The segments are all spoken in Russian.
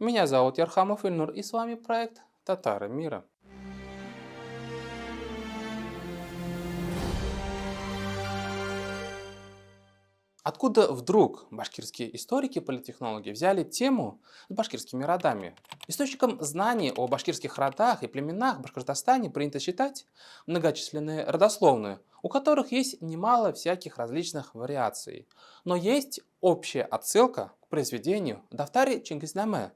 Меня зовут Ярхамов Ильнур, и с вами проект «Татары мира». Откуда вдруг башкирские историки, политтехнологи взяли тему с башкирскими родами? Источником знаний о башкирских родах и племенах в Башкортостане принято считать многочисленные родословные, у которых есть немало всяких различных вариаций. Но есть общая отсылка к произведению Дафтари Чингизнаме,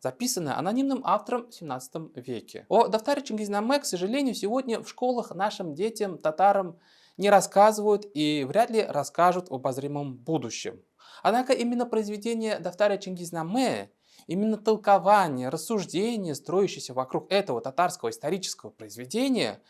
записанная анонимным автором в 17 веке. О Дафтаре Чингизнаме, к сожалению, сегодня в школах нашим детям, татарам, не рассказывают и вряд ли расскажут в обозримом будущем. Однако именно произведение Дафтаря Чингизнаме, именно толкование, рассуждение, строящееся вокруг этого татарского исторического произведения,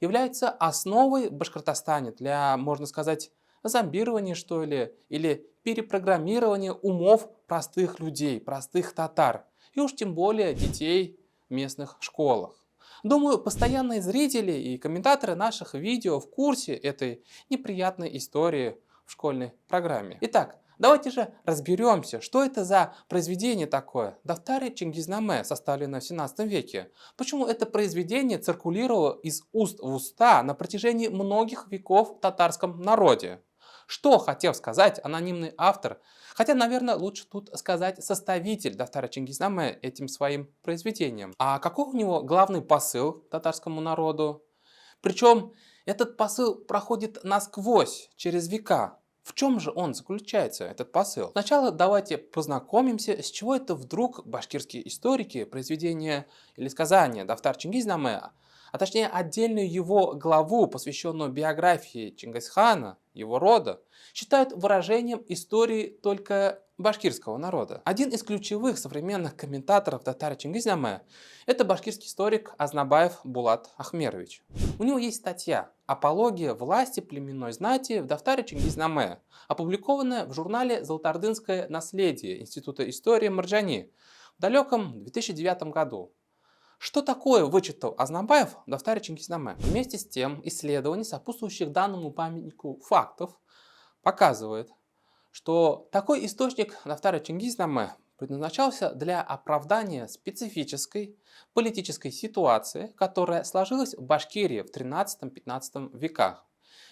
является основой в Башкортостане для, можно сказать, зомбирования, что ли, или перепрограммирования умов простых людей, простых татар, и уж тем более детей в местных школах. Думаю, постоянные зрители и комментаторы наших видео в курсе этой неприятной истории в школьной программе. Итак, давайте же разберемся, что это за произведение такое. Дафтари Чингизнаме, составленное в 17 веке. Почему это произведение циркулировало из уст в уста на протяжении многих веков в татарском народе. Что хотел сказать анонимный автор? Хотя, наверное, лучше тут сказать составитель Дафтара Чингизнаме этим своим произведением. А какой у него главный посыл татарскому народу? Причем этот посыл проходит насквозь, через века. В чем же он заключается, этот посыл? Сначала давайте познакомимся, с чего это вдруг башкирские историки произведения или сказания Дафтар Чингизнаме, а точнее отдельную его главу, посвященную биографии Чингисхана, его рода, считают выражением истории только башкирского народа. Один из ключевых современных комментаторов Дафтара Чингизнаме – это башкирский историк Азнабаев Булат Ахмерович. У него есть статья «Апология власти племенной знати в Дафтаре Чингизнаме», опубликованная в журнале «Золотоордынское наследие» Института истории Марджани в далеком 2009 году. Что такое вычитал Азнабаев в Дафтаре Чингизнаме? Вместе с тем, исследование сопутствующих данному памятнику фактов показывает, что такой источник Дафтара Чингизнаме предназначался для оправдания специфической политической ситуации, которая сложилась в Башкирии в 13-15 веках.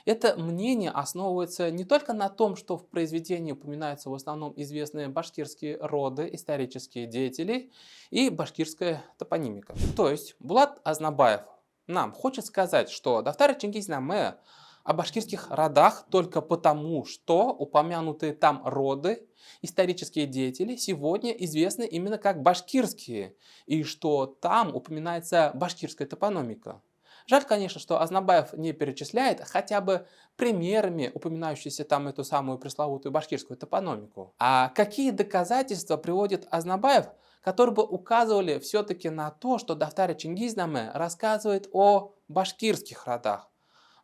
Это мнение основывается не только на том, что в произведении упоминаются в основном известные башкирские роды, исторические деятели и башкирская топонимика. То есть Булат Азнабаев нам хочет сказать, что Дафтар Чингизнаме о башкирских родах только потому, что упомянутые там роды, исторические деятели сегодня известны именно как башкирские, и что там упоминается башкирская топонимика. Жаль, конечно, что Азнабаев не перечисляет хотя бы примерами, упоминающиеся там эту самую пресловутую башкирскую топонимику. А какие доказательства приводит Азнабаев, которые бы указывали все-таки на то, что Дафтар Чингизнаме рассказывает о башкирских родах?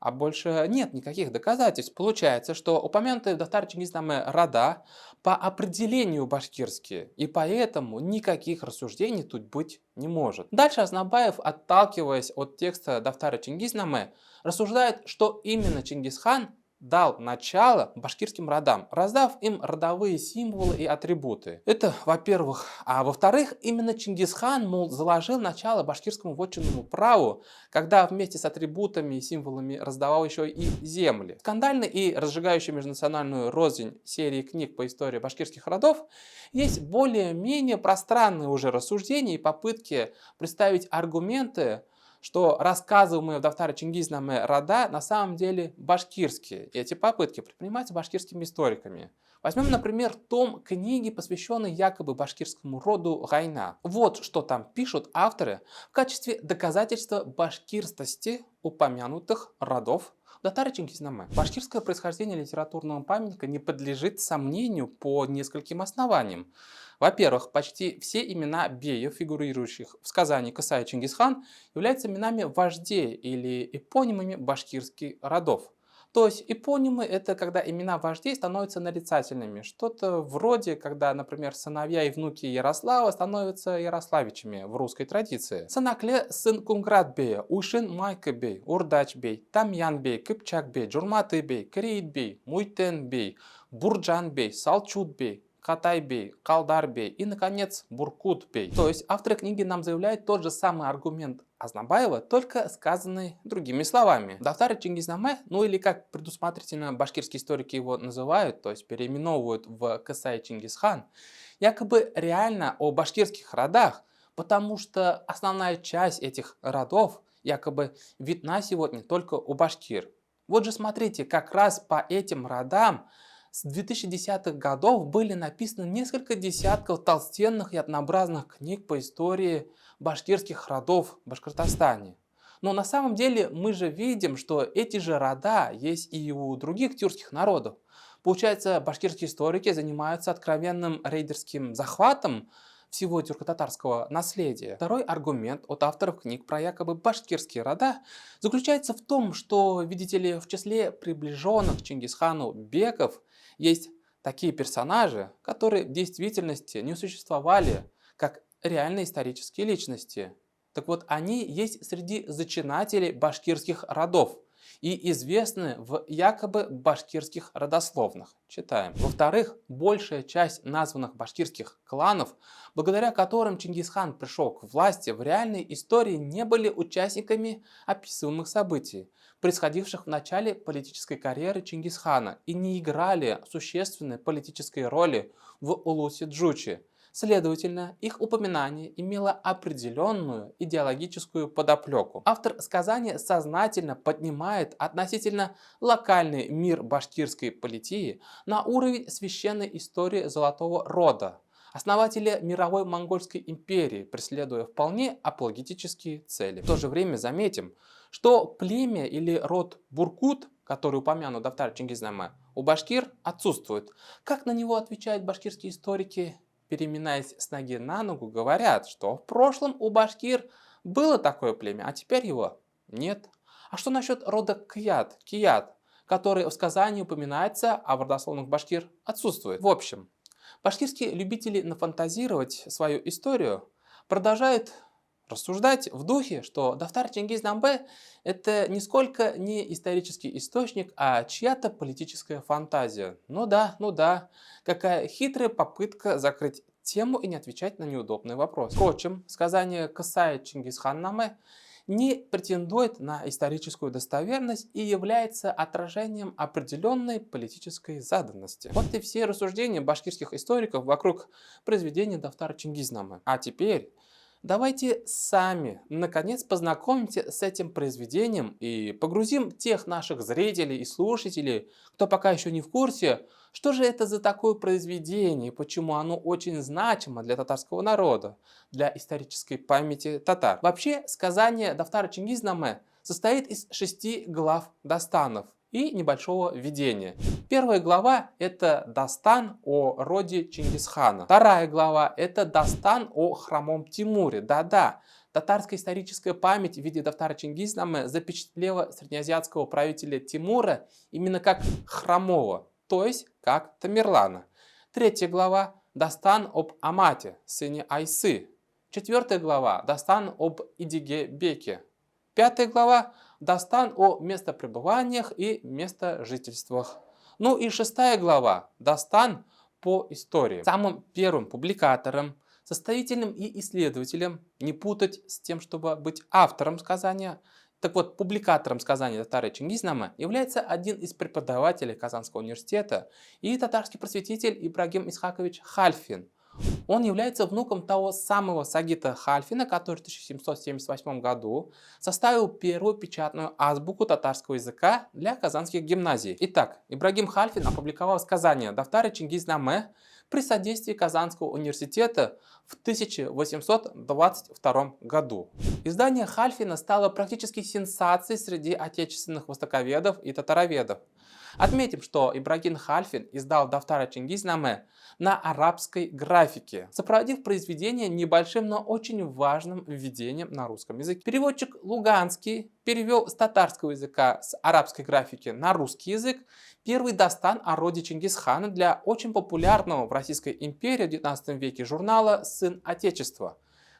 А больше нет никаких доказательств. Получается, что упомянутые в Дафтаре Чингизнаме рода по определению башкирские, и поэтому никаких рассуждений тут быть не может. Дальше Азнабаев, отталкиваясь от текста Дафтара Чингизнаме, рассуждает, что именно Чингисхан дал начало башкирским родам, раздав им родовые символы и атрибуты. Это во-первых. А во-вторых, именно Чингисхан, мол, заложил начало башкирскому вотчинному праву, когда вместе с атрибутами и символами раздавал еще и земли. Скандальный и разжигающий межнациональную рознь серии книг по истории башкирских родов есть более-менее пространные уже рассуждения и попытки представить аргументы, что рассказываемые в Дафтаре Чингизнаме рода на самом деле башкирские. И эти попытки предпринимаются башкирскими историками. Возьмем, например, том книги, посвященный якобы башкирскому роду Гайна. Вот что там пишут авторы в качестве доказательства башкирстости упомянутых родов в Дафтаре Чингизнаме. Башкирское происхождение литературного памятника не подлежит сомнению по нескольким основаниям. Во-первых, почти все имена беев, фигурирующих в сказании Кысай Чингисхан, являются именами вождей или эпонимами башкирских родов. То есть эпонимы – это когда имена вождей становятся нарицательными. Что-то вроде, когда, например, сыновья и внуки Ярослава становятся Ярославичами в русской традиции. Санакле – сын Кунграт-бея, Уйшин Майка-бей, Урдач-бей, Тамьян-бей, Кыпчак-бей, Джурматы-бей, Креит-бей, Муйтен-бей, Бурджан-бей, Салчут-бей, Чагтай-бей, Калдар-бей и, наконец, Буркут-бей. То есть авторы книги нам заявляют тот же самый аргумент Азнабаева, только сказанный другими словами. Дафтар Чингизнаме, ну или как предусмотрительно башкирские историки его называют, то есть переименовывают в Кысай Чингисхан, якобы реально о башкирских родах, потому что основная часть этих родов якобы видна сегодня только у башкир. Вот же смотрите, как раз по этим родам с 2010-х годов были написаны несколько десятков толстенных и однообразных книг по истории башкирских родов в Башкортостане. Но на самом деле мы же видим, что эти же рода есть и у других тюркских народов. Получается, башкирские историки занимаются откровенным рейдерским захватом всего тюрко-татарского наследия. Второй аргумент от авторов книг про якобы башкирские рода заключается в том, что, видите ли, в числе приближенных к Чингисхану беков есть такие персонажи, которые в действительности не существовали как реальные исторические личности. Так вот, они есть среди зачинателей башкирских родов и известны в якобы башкирских родословных. Читаем. Во-вторых, большая часть названных башкирских кланов, благодаря которым Чингисхан пришел к власти, в реальной истории не были участниками описываемых событий, происходивших в начале политической карьеры Чингисхана, и не играли существенной политической роли в Улусе-Джучи. Следовательно, их упоминание имело определенную идеологическую подоплеку. Автор сказания сознательно поднимает относительно локальный мир башкирской политии на уровень священной истории Золотого Рода, основателя мировой монгольской империи, преследуя вполне апологетические цели. В то же время заметим, что племя или род Буркут, который упомянут в Дафтаре Чингизнаме, у башкир отсутствует. Как на него отвечают башкирские историки? Переминаясь с ноги на ногу, говорят, что в прошлом у башкир было такое племя, а теперь его нет. А что насчет рода Кият, который в сказании упоминается, а в родословных башкир отсутствует? В общем, башкирские любители нафантазировать свою историю продолжают рассуждать в духе, что Дафтар Чингизнаме это нисколько не исторический источник, а чья-то политическая фантазия. Ну да, какая хитрая попытка закрыть тему и не отвечать на неудобный вопрос. Впрочем, сказание Кысай Чингисханнаме не претендует на историческую достоверность и является отражением определенной политической заданности. Вот и все рассуждения башкирских историков вокруг произведения Дафтара Чингизнаме. А теперь давайте сами, наконец, познакомимся с этим произведением и погрузим тех наших зрителей и слушателей, кто пока еще не в курсе, что же это за такое произведение и почему оно очень значимо для татарского народа, для исторической памяти татар. Вообще, сказание Дафтара Чингизнаме состоит из 6 глав дастанов и небольшого введения. Первая глава – это дастан о роде Чингисхана. Вторая глава – это дастан о хромом Тимуре. Да-да, татарская историческая память в виде Дафтара Чингизнаме запечатлела среднеазиатского правителя Тимура именно как хромого, то есть как Тамерлана. Третья глава – дастан об Амате, сыне Айсы. Четвертая глава – дастан об Идиге-беке. Пятая глава – дастан о местопребываниях и местожительствах. Ну и шестая глава – дастан по истории. Самым первым публикатором, составителем и исследователем, не путать с тем, чтобы быть автором сказания, так вот, публикатором сказания Дафтара Чингизнаме является один из преподавателей Казанского университета и татарский просветитель Ибрагим Исхакович Хальфин. Он является внуком того самого Сагита Хальфина, который в 1778 году составил первую печатную азбуку татарского языка для казанских гимназий. Итак, Ибрагим Хальфин опубликовал сказание Дафтара Чингизнаме при содействии Казанского университета в 1822 году. Издание Хальфина стало практически сенсацией среди отечественных востоковедов и татароведов. Отметим, что Ибрагим Хальфин издал Дафтара Чингизнаме на арабской графике, сопроводив произведение небольшим, но очень важным введением на русском языке. Переводчик Луганский перевел с татарского языка с арабской графики на русский язык первый дастан о роде Чингисхана для очень популярного в Российской империи в XIX веке журнала «Сын Отечества»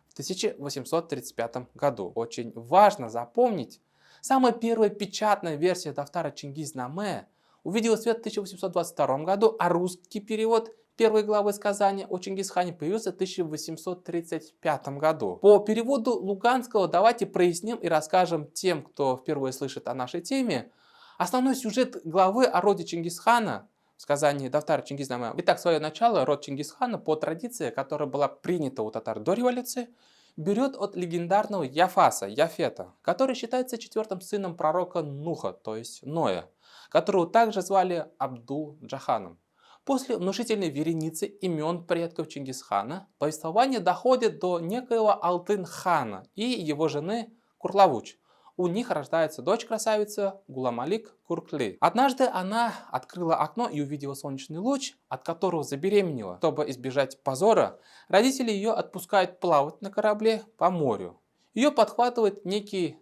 в 1835 году. Очень важно запомнить, самая первая печатная версия Дафтара Чингизнаме увидела свет в 1822 году, а русский перевод первой главы сказания о Чингисхане появился в 1835 году. По переводу Луганского давайте проясним и расскажем тем, кто впервые слышит о нашей теме, основной сюжет главы о роде Чингисхана в сказании «Дафтар Чингизнама». Итак, свое начало род Чингисхана по традиции, которая была принята у татар до революции, берет от легендарного Яфаса, Яфета, который считается четвертым сыном пророка Нуха, то есть Ноя, которого также звали Абдул-Джаханом. После внушительной вереницы имен предков Чингисхана повествование доходит до некоего Алтын-хана и его жены Курлавуч. У них рождается дочь-красавица Гуламалик Куркли. Однажды она открыла окно и увидела солнечный луч, от которого забеременела. Чтобы избежать позора, родители ее отпускают плавать на корабле по морю. Ее подхватывает некий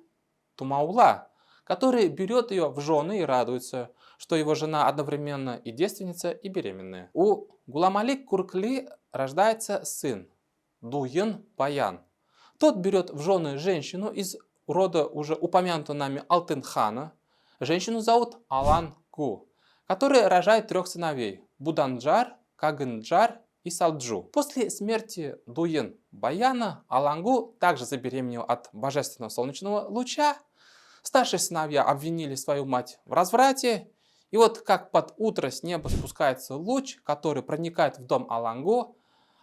Тумаула, который берет ее в жены и радуется, что его жена одновременно и девственница, и беременная. У Гуламалик Куркли рождается сын Дуйын Баян. Тот берет в жены женщину из рода уже упомянутого нами Алтын-хана. Женщину зовут Алан-гу, которая рожает 3 сыновей – Буданджар, Кагынджар и Салджу. После смерти Дуйын Баяна Алангу также забеременела от божественного солнечного луча. Старшие сыновья обвинили свою мать в разврате. И вот как под утро с неба спускается луч, который проникает в дом Алангу,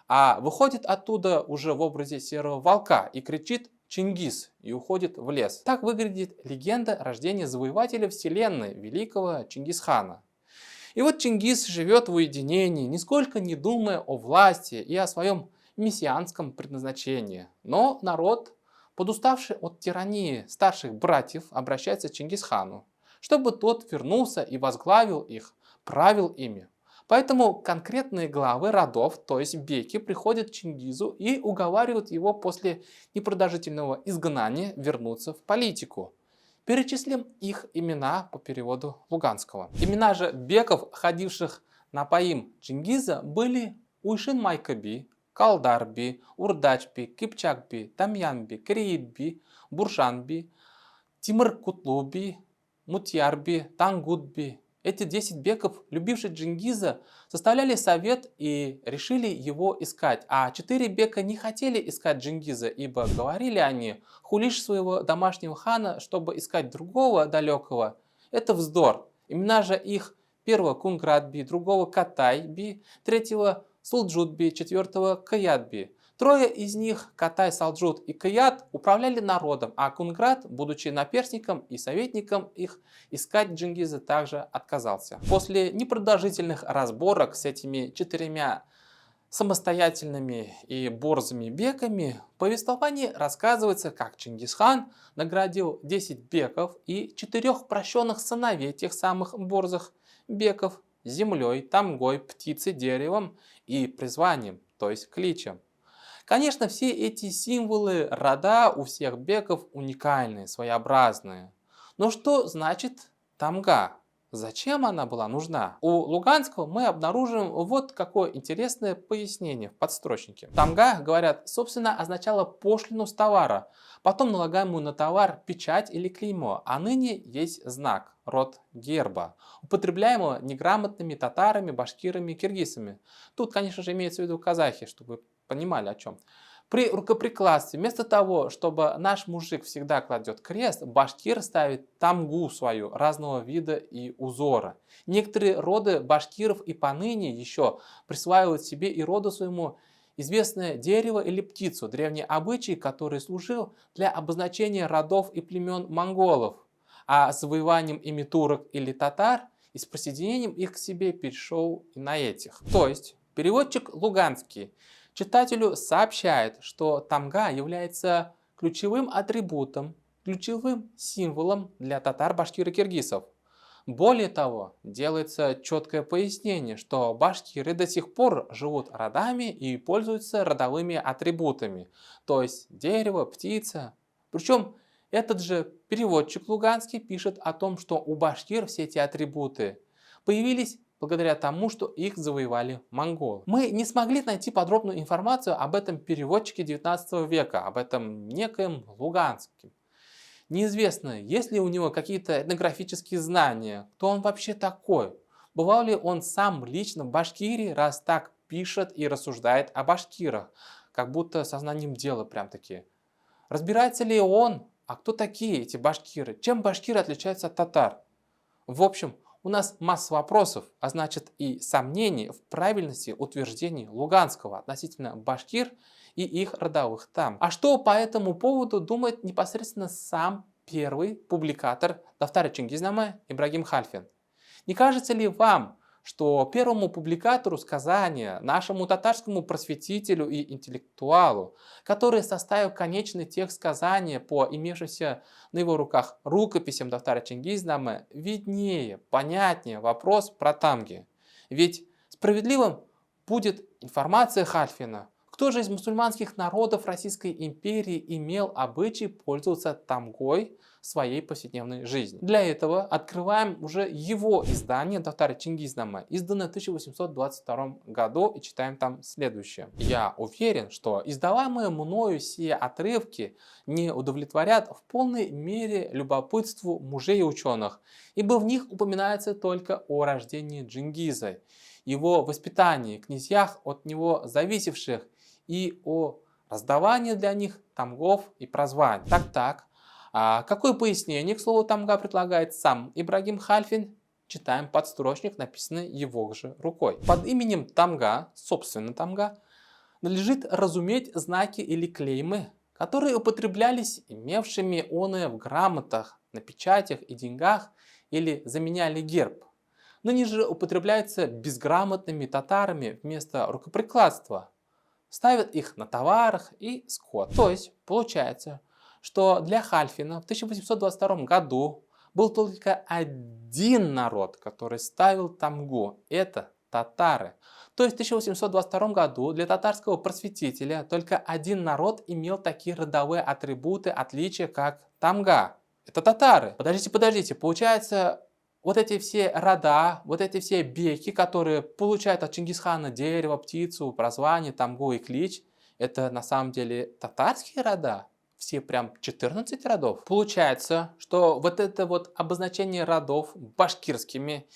а выходит оттуда уже в образе серого волка и кричит «Чингис!» и уходит в лес. Так выглядит легенда рождения завоевателя вселенной, великого Чингисхана. И вот Чингис живет в уединении, нисколько не думая о власти и о своем мессианском предназначении. Но народ, подуставший от тирании старших братьев, обращается к Чингисхану, чтобы тот вернулся и возглавил их, правил ими. Поэтому конкретные главы родов, то есть беки, приходят к Чингизу и уговаривают его после непродолжительного изгнания вернуться в политику. Перечислим их имена по переводу Луганского. Имена же беков, ходивших на поим Чингиза, были Уйшин Майкаби, Калдарби, Урдачби, Кипчакби, Тамьянби, Криитби, Буршанби, Тимыр Кутлуби, Мутьярби, Тангутби. Эти 10 беков, любивших Чингиза, составляли совет и решили его искать. А 4 бека не хотели искать Чингиза, ибо говорили они: хулишь своего домашнего хана, чтобы искать другого далекого. Это вздор. Имена же их: первого Кунградби, другого Катайби, третьего Сулджудби, четвертого Каятби. 3 из них, Катай, Салджуд и Каят, управляли народом, а Кунград, будучи наперсником и советником их, искать Чингиза также отказался. После непродолжительных разборок с этими 4 самостоятельными и борзыми беками, в повествовании рассказывается, как Чингисхан наградил 10 беков и 4 прощенных сыновей тех самых борзых беков землей, тамгой, птицей, деревом и призванием, то есть кличем. Конечно, все эти символы рода у всех беков уникальные, своеобразные. Но что значит тамга? Зачем она была нужна? У Луганского мы обнаружим вот какое интересное пояснение в подстрочнике. Тамга, говорят, собственно означало пошлину с товара, потом налагаемую на товар печать или клеймо, а ныне есть знак, род герба, употребляемого неграмотными татарами, башкирами, киргизами. Тут, конечно же, имеется в виду казахи, чтобы вы понимали о чем. При рукоприкладстве, вместо того, чтобы наш мужик всегда кладет крест, башкир ставит тамгу свою разного вида и узора. Некоторые роды башкиров и поныне еще присваивают себе и роду своему известное дерево или птицу, древний обычай, который служил для обозначения родов и племен монголов, а с завоеванием ими турок или татар и с присоединением их к себе перешел и на этих. То есть переводчик Луганский читателю сообщает, что тамга является ключевым атрибутом, ключевым символом для татар, башкир и киргизов. Более того, делается четкое пояснение, что башкиры до сих пор живут родами и пользуются родовыми атрибутами, то есть дерево, птица. Причем этот же переводчик Луганский пишет о том, что у башкир все эти атрибуты появились благодаря тому, что их завоевали монголы. Мы не смогли найти подробную информацию об этом переводчике 19 века, об этом некоем Луганском. Неизвестно, есть ли у него какие-то этнографические знания, кто он вообще такой. Бывал ли он сам лично в Башкирии, раз так пишет и рассуждает о башкирах, как будто сознанием дела прям-таки. Разбирается ли он, а кто такие эти башкиры, чем башкиры отличаются от татар? В общем, у нас масса вопросов, а значит и сомнений в правильности утверждений Луганского относительно башкир и их родовых там. А что по этому поводу думает непосредственно сам первый публикатор Дафтара Чингизнама Ибрагим Хальфин? Не кажется ли вам, что первому публикатору сказания, нашему татарскому просветителю и интеллектуалу, который составил конечный текст сказания по имевшимся на его руках рукописям Дафтара Чингизнама, виднее, понятнее вопрос про тамги? Ведь справедливым будет информация Хальфина. Кто же из мусульманских народов Российской империи имел обычай пользоваться тамгой в своей повседневной жизни? Для этого открываем уже его издание Дафтара Чингизнама, изданное в 1822 году, и читаем там следующее. Я уверен, что издаваемые мною сие отрывки не удовлетворят в полной мере любопытству мужей и ученых, ибо в них упоминается только о рождении Чингиза, его воспитании, князьях от него зависевших, и о раздавании для них тамгов и прозваний. Так. А какое пояснение к слову тамга предлагает сам Ибрагим Хальфин? Читаем подстрочник, написанный его же рукой. Под именем тамга, собственно тамга, надлежит разуметь знаки или клеймы, которые употреблялись имевшими оные в грамотах, на печатях и деньгах или заменяли герб. Ныне же употребляются безграмотными татарами вместо рукоприкладства. Ставят их на товарах и скот. То есть получается, что для Хальфина в 1822 году был только один народ, который ставил тамгу. Это татары. То есть в 1822 году для татарского просветителя только один народ имел такие родовые атрибуты, отличия, как тамга. Это татары. Подождите. Получается, вот эти все рода, вот эти все беки, которые получают от Чингисхана дерево, птицу, прозвание, тамгу и клич, это на самом деле татарские рода? Все прям 14 родов? Получается, что вот это вот обозначение родов башкирскими,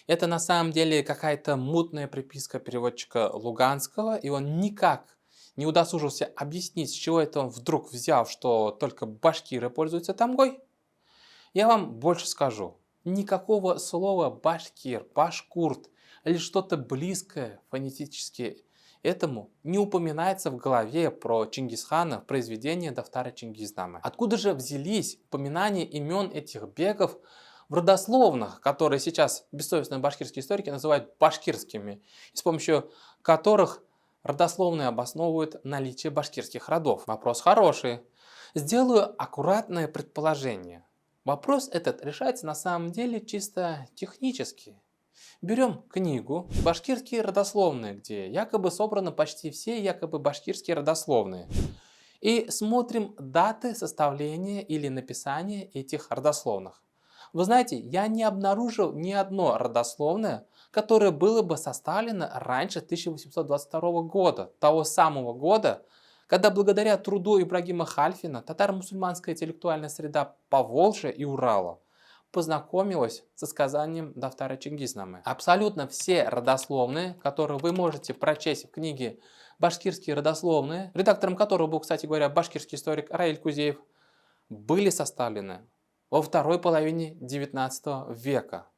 это на самом деле какая-то мутная приписка переводчика Луганского, и он никак не удосужился объяснить, с чего это он вдруг взял, что только башкиры пользуются тамгой. Я вам больше скажу. Никакого слова башкир, башкурт или что-то близкое фонетически этому не упоминается в главе про Чингисхана в произведении Дафтара Чингизнама. Откуда же взялись упоминания имен этих бегов в родословных, которые сейчас бессовестные башкирские историки называют башкирскими, и с помощью которых родословные обосновывают наличие башкирских родов? Вопрос хороший. Сделаю аккуратное предположение. Вопрос этот решается на самом деле чисто технически. Берем книгу «Башкирские родословные», где якобы собраны почти все якобы башкирские родословные. И смотрим даты составления или написания этих родословных. Вы знаете, я не обнаружил ни одно родословное, которое было бы составлено раньше 1822 года, того самого года, когда благодаря труду Ибрагима Хальфина татаро-мусульманская интеллектуальная среда Поволжья и Урала познакомилась со сказанием Дафтара Чингизнама. Абсолютно все родословные, которые вы можете прочесть в книге «Башкирские родословные», редактором которого был, кстати говоря, башкирский историк Раиль Кузеев, были составлены во второй половине XIX века.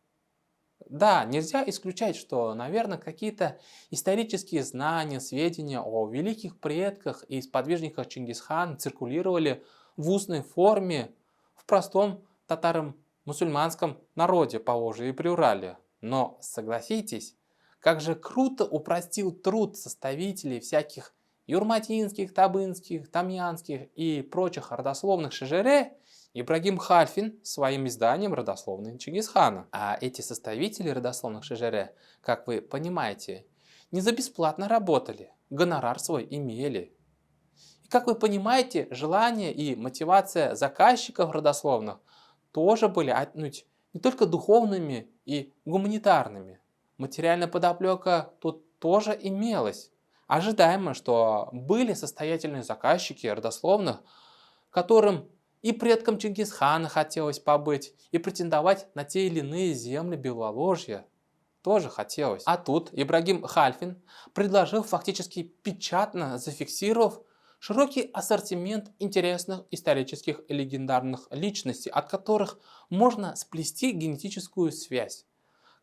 Да, нельзя исключать, что, наверное, какие-то исторические знания, сведения о великих предках и сподвижниках Чингисхана циркулировали в устной форме в простом татаро-мусульманском народе Поволжья и Приуралья. Но согласитесь, как же круто упростил труд составителей всяких юрматинских, табынских, тамьянских и прочих родословных шежере Ибрагим Хальфин своим изданием «Родословные Чингисхана». А эти составители родословных шежере, как вы понимаете, не за бесплатно работали, гонорар свой имели. И как вы понимаете, желание и мотивация заказчиков родословных тоже были отнюдь не только духовными и гуманитарными. Материальная подоплека тут тоже имелась. Ожидаемо, что были состоятельные заказчики родословных, которым и предкам Чингисхана хотелось побыть и претендовать на те или иные земли Белоложья. тоже хотелось. А тут Ибрагим Хальфин предложил, фактически печатно зафиксировав, широкий ассортимент интересных исторических и легендарных личностей, от которых можно сплести генетическую связь.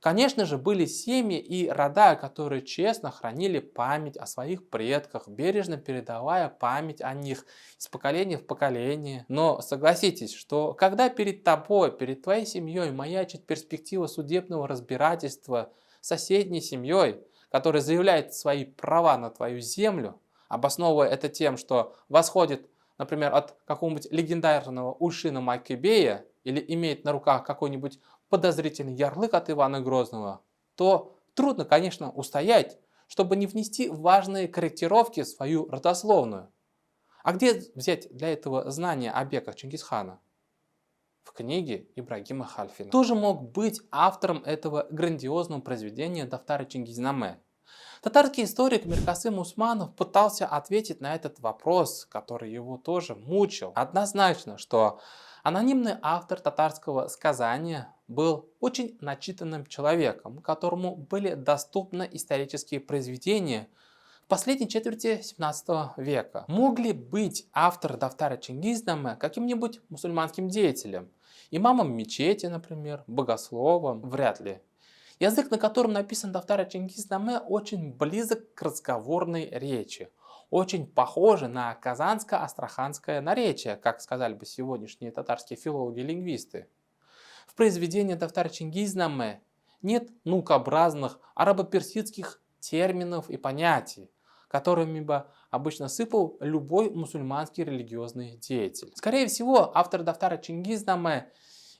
Конечно же, были семьи и рода, которые честно хранили память о своих предках, бережно передавая память о них из поколения в поколение. Но согласитесь, что когда перед тобой, перед твоей семьей маячит перспектива судебного разбирательства с соседней семьей, которая заявляет свои права на твою землю, обосновывая это тем, что восходит, например, от какого-нибудь легендарного Ульшина Майкебея или имеет на руках какой-нибудь подозрительный ярлык от Ивана Грозного, то трудно, конечно, устоять, чтобы не внести важные корректировки в свою родословную. А где взять для этого знания о беках Чингисхана? В книге Ибрагима Хальфина. Кто же мог быть автором этого грандиозного произведения Дафтар-ы Чингизнаме? Татарский историк Миркасым Усманов пытался ответить на этот вопрос, который его тоже мучил. Однозначно, что анонимный автор татарского сказания был очень начитанным человеком, которому были доступны исторические произведения в последней четверти 17 века. Мог ли быть автор Дафтара Чингизнаме каким-нибудь мусульманским деятелем? Имамом мечети, например, богословом? Вряд ли. Язык, на котором написан Дафтар Чингизнаме, очень близок к разговорной речи. Очень похоже на казанско-астраханское наречие, как сказали бы сегодняшние татарские филологи и лингвисты. В произведении Дафтар Чингизнаме нет наукообразных арабо-персидских терминов и понятий, которыми бы обычно сыпал любой мусульманский религиозный деятель. Скорее всего, автор Дафтара Чингизнаме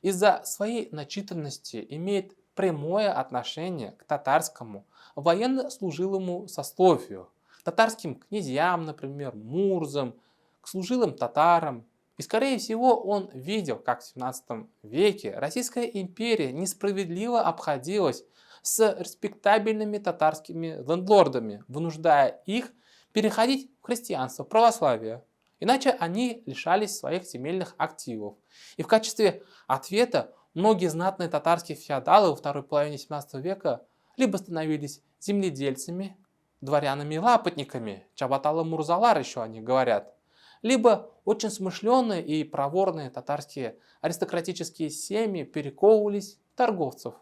из-за своей начитанности имеет прямое отношение к татарскому военно-служилому сословию, татарским князьям, например, мурзам, к служилым татарам. И скорее всего он видел, как в 17 веке Российская империя несправедливо обходилась с респектабельными татарскими лендлордами, вынуждая их переходить в христианство, православие. Иначе они лишались своих земельных активов. И в качестве ответа многие знатные татарские феодалы во второй половине 17 века либо становились земледельцами, дворянами и лапотниками, чабаталы мурзалар еще они говорят, либо очень смышленые и проворные татарские аристократические семьи перековывались в торговцев.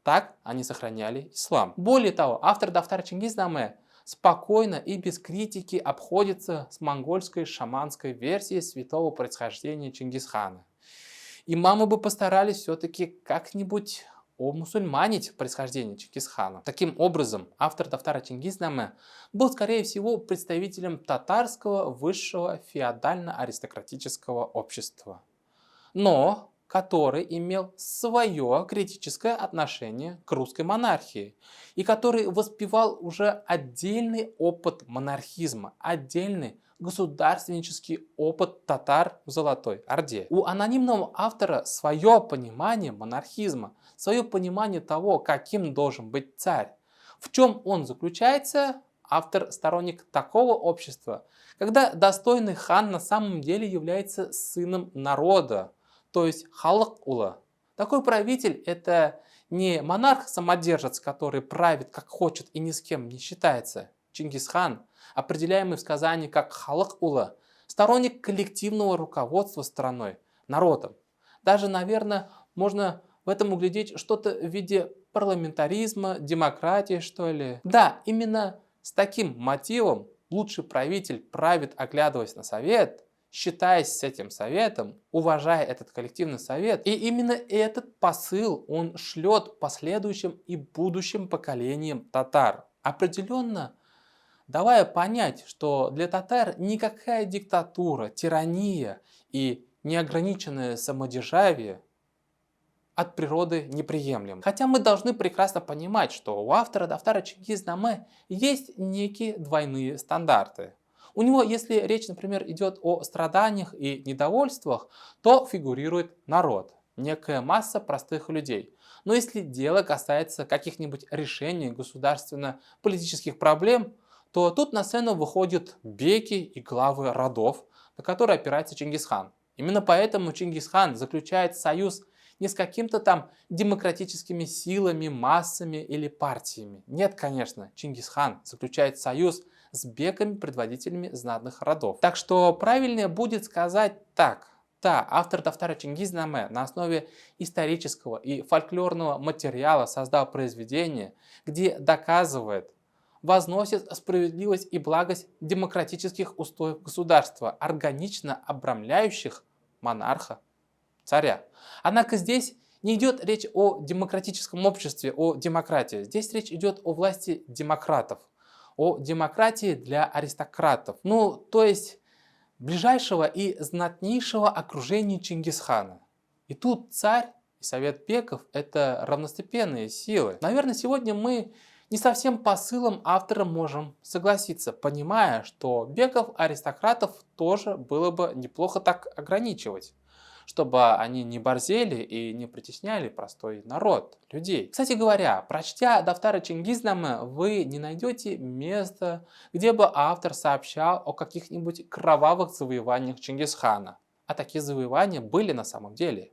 Так они сохраняли ислам. Более того, автор Дафтар Чингизнаме спокойно и без критики обходится с монгольской шаманской версией святого происхождения Чингисхана. Имамы бы постарались все-таки как-нибудь омусульманить происхождение Чингисхана. Таким образом, автор Дафтара Чингизнаме был, скорее всего, представителем татарского высшего феодально-аристократического общества, но который имел свое критическое отношение к русской монархии и который воспевал уже отдельный опыт монархизма, отдельный государственнический опыт татар в Золотой Орде. У анонимного автора свое понимание монархизма, свое понимание того, каким должен быть царь. В чем он заключается? Автор сторонник такого общества, когда достойный хан на самом деле является сыном народа, то есть халық улы. Такой правитель – это не монарх-самодержец, который правит как хочет и ни с кем не считается. Чингисхан, определяемый в сказании как халық улы, сторонник коллективного руководства страной, народом. Даже, наверное, можно в этом углядеть что-то в виде парламентаризма, демократии, что ли. Да, именно с таким мотивом лучший правитель правит, оглядываясь на совет, считаясь с этим советом, уважая этот коллективный совет. И именно этот посыл он шлет последующим и будущим поколениям татар. Определенно, давая понять, что для татар никакая диктатура, тирания и неограниченное самодержавие от природы неприемлем. Хотя мы должны прекрасно понимать, что у автора Дафтара Чингизнаме есть некие двойные стандарты. У него, если речь, например, идет о страданиях и недовольствах, то фигурирует народ, некая масса простых людей. Но если дело касается каких-нибудь решений государственно-политических проблем, то тут на сцену выходят беки и главы родов, на которые опирается Чингисхан. Именно поэтому Чингисхан заключает союз не с какими-то там демократическими силами, массами или партиями. Нет, конечно, Чингисхан заключает союз с беками, предводителями знатных родов. Так что правильнее будет сказать так. Да, автор Дафтара Чингизнаме на основе исторического и фольклорного материала создал произведение, где доказывает, возносит справедливость и благость демократических устоев государства, органично обрамляющих монарха, царя. Однако здесь не идет речь о демократическом обществе, о демократии. Здесь речь идет о власти демократов, о демократии для аристократов. Ну, то есть ближайшего и знатнейшего окружения Чингисхана. И тут царь и совет беков – это равностепенные силы. Наверное, сегодня мы не совсем посылом автора можем согласиться, понимая, что беков, аристократов тоже было бы неплохо так ограничивать, чтобы они не борзели и не притесняли простой народ, людей. Кстати говоря, прочтя Дафтара Чингизнаме, вы не найдете места, где бы автор сообщал о каких-нибудь кровавых завоеваниях Чингисхана. А такие завоевания были на самом деле.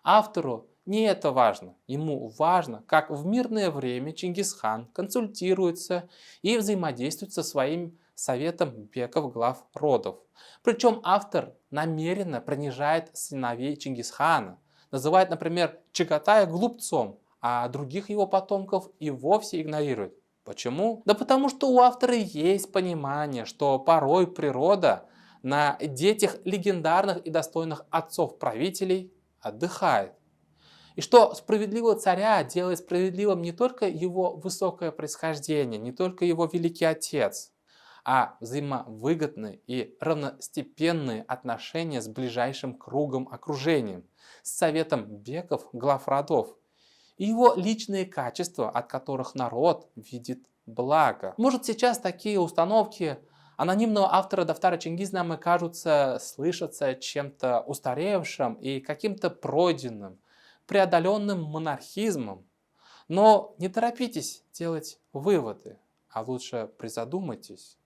Автору не это важно. Ему важно, как в мирное время Чингисхан консультируется и взаимодействует со своим советом беков глав родов. Причем автор намеренно принижает сыновей Чингисхана, называет, например, Чагатая глупцом, а других его потомков и вовсе игнорирует. Почему? Да потому что у автора есть понимание, что порой природа на детях легендарных и достойных отцов-правителей отдыхает. И что справедливого царя делает справедливым не только его высокое происхождение, не только его великий отец, а взаимовыгодные и равностепенные отношения с ближайшим кругом окружения, с советом беков, глав родов, и его личные качества, от которых народ видит благо. Может, сейчас такие установки анонимного автора Дафтара Чингизнаме кажутся, слышатся чем-то устаревшим и каким-то пройденным, преодоленным монархизмом. Но не торопитесь делать выводы, а лучше призадумайтесь.